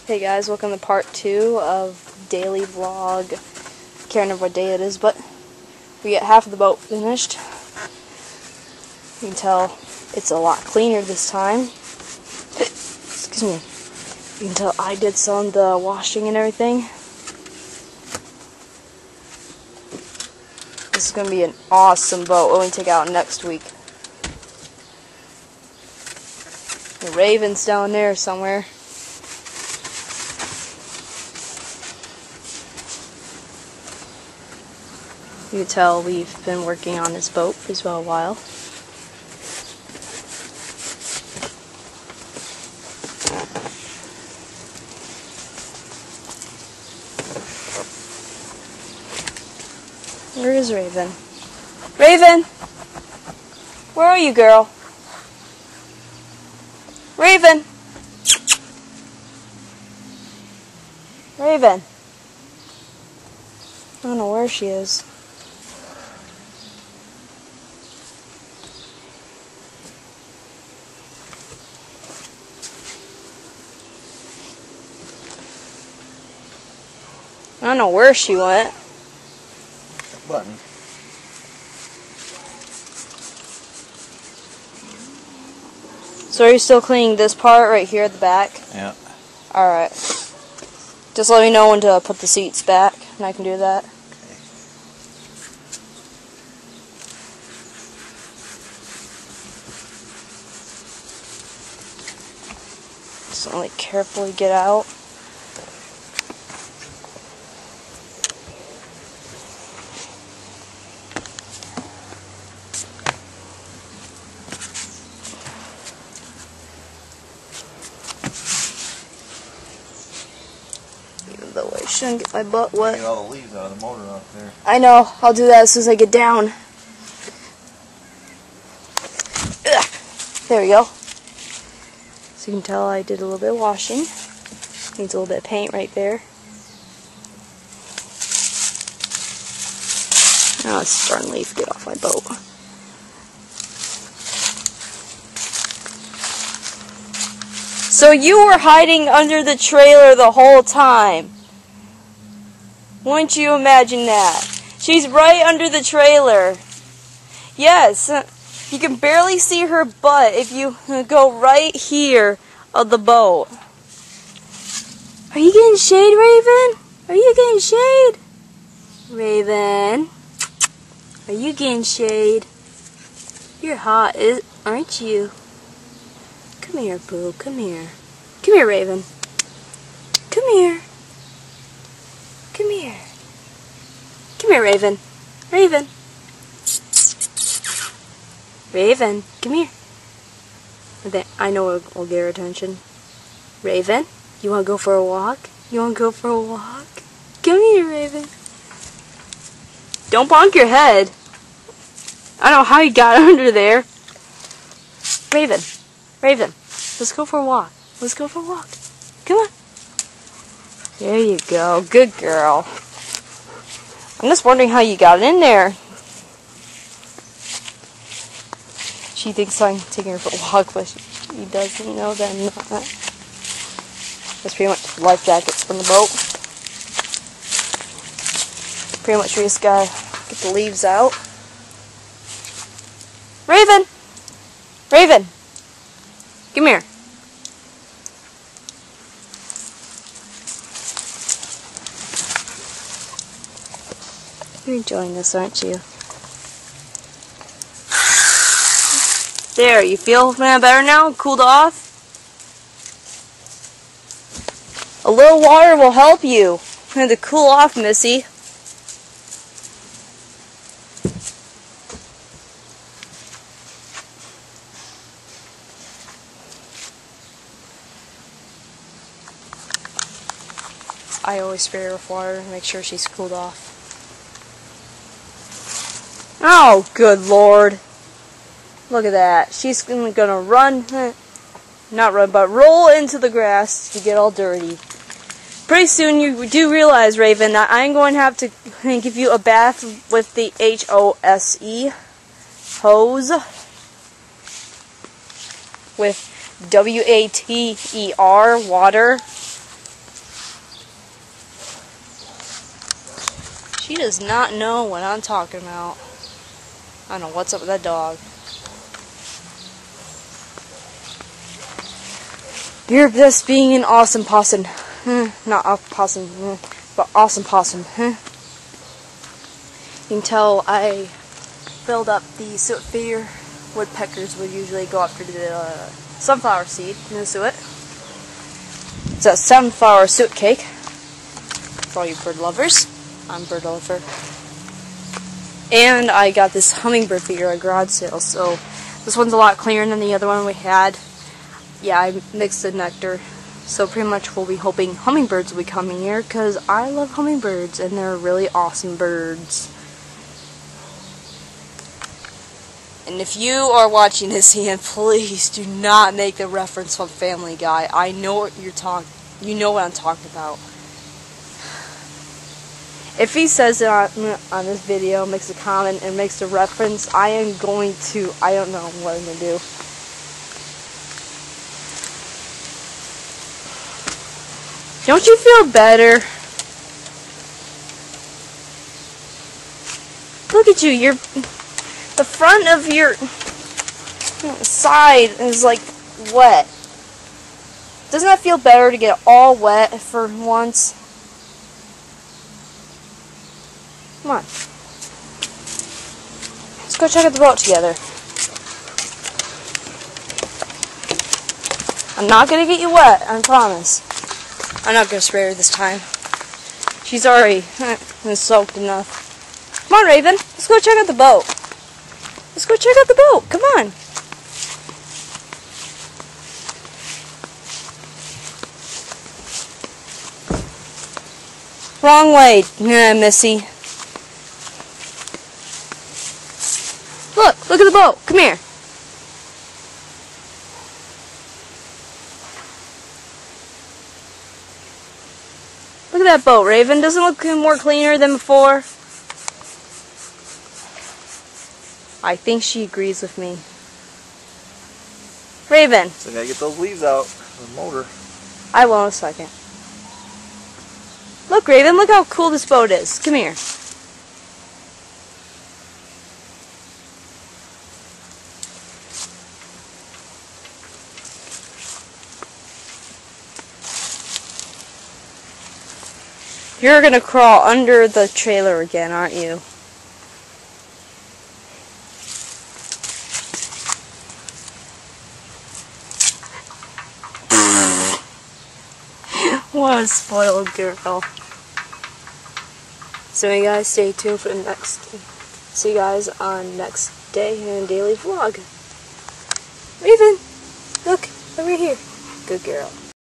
Hey guys, welcome to part 2 of daily vlog. Can't remember what day it is, but we get half of the boat finished. You can tell it's a lot cleaner this time. Excuse me. You can tell I did some of the washing and everything. This is going to be an awesome boat. We'll only take out next week. The Raven's down there somewhere. You can tell we've been working on this boat for a while. Where is Raven? Raven! Where are you, girl? Raven! Raven! I don't know where she is. I don't know where she went. Button. So are you still cleaning this part right here at the back? Yeah. Alright. Just let me know when to put the seats back, and I can do that. Okay. Just only carefully get out. Even though I shouldn't get my butt wet. Get all the leaves out of the motor off there. I know. I'll do that as soon as I get down. Ugh. There we go. So you can tell I did a little bit of washing. Needs a little bit of paint right there. Now it's starting to leaf. Get off my boat. So you were hiding under the trailer the whole time. Wouldn't you imagine that? She's right under the trailer. Yes, you can barely see her butt if you go right here of the boat. Are you getting shade, Raven? Are you getting shade? Raven, are you getting shade? You're hot, aren't you? Come here, boo. Come here. Come here, Raven. Come here. Come here. Come here, Raven. Raven. Raven, come here. I know it'll get her attention. Raven, you want to go for a walk? You want to go for a walk? Come here, Raven. Don't bonk your head. I don't know how you got under there. Raven. Raven, let's go for a walk. Let's go for a walk. Come on. There you go. Good girl. I'm just wondering how you got in there. She thinks I'm taking her for a walk, but she doesn't know that I'm not. That's pretty much life jackets from the boat. Pretty much we just gotta get the leaves out. Raven! Raven! Come here. You're enjoying this, aren't you? There, you feel better now? Cooled off? A little water will help you to cool off, Missy. I always spray her with water to make sure she's cooled off. Oh, good Lord. Look at that. She's gonna run, not run, but roll into the grass to get all dirty. Pretty soon you do realize, Raven, that I'm going to have to give you a bath with the HOSE hose. With WATER, water. She does not know what I'm talking about. I don't know what's up with that dog. You're just being an awesome possum. Not a possum, but awesome possum. You can tell I filled up the suet feeder. Woodpeckers would usually go after the sunflower seed in the suet. It's a sunflower suet cake for all you bird lovers. I'm a bird lover. And I got this hummingbird feeder at garage sale, so this one's a lot cleaner than the other one we had. Yeah, I mixed the nectar, so pretty much we'll be hoping hummingbirds will be coming here, because I love hummingbirds, and they're really awesome birds. And if you are watching this, Ian, please do not make the reference from Family Guy. I know what you're talking. You know what I'm talking about. If he says it on this video, makes a comment, and makes a reference, I am going to. I don't know what I'm gonna do. Don't you feel better? Look at you. You're. The front of your side is like wet. Doesn't that feel better to get all wet for once? Come on. Let's go check out the boat together. I'm not going to get you wet, I promise. I'm not going to spray her this time. She's already soaked enough. Come on, Raven. Let's go check out the boat. Let's go check out the boat. Come on. Wrong way, Missy. Look at the boat. Come here. Look at that boat, Raven. Doesn't it look more cleaner than before? I think she agrees with me. Raven. So I gotta get those leaves out of the motor. I will in a second. Look, Raven, look how cool this boat is. Come here. You're gonna crawl under the trailer again, aren't you? What a spoiled girl. So you guys stay tuned for the next. See you guys on next day in a daily vlog. Raven, look over here. Good girl.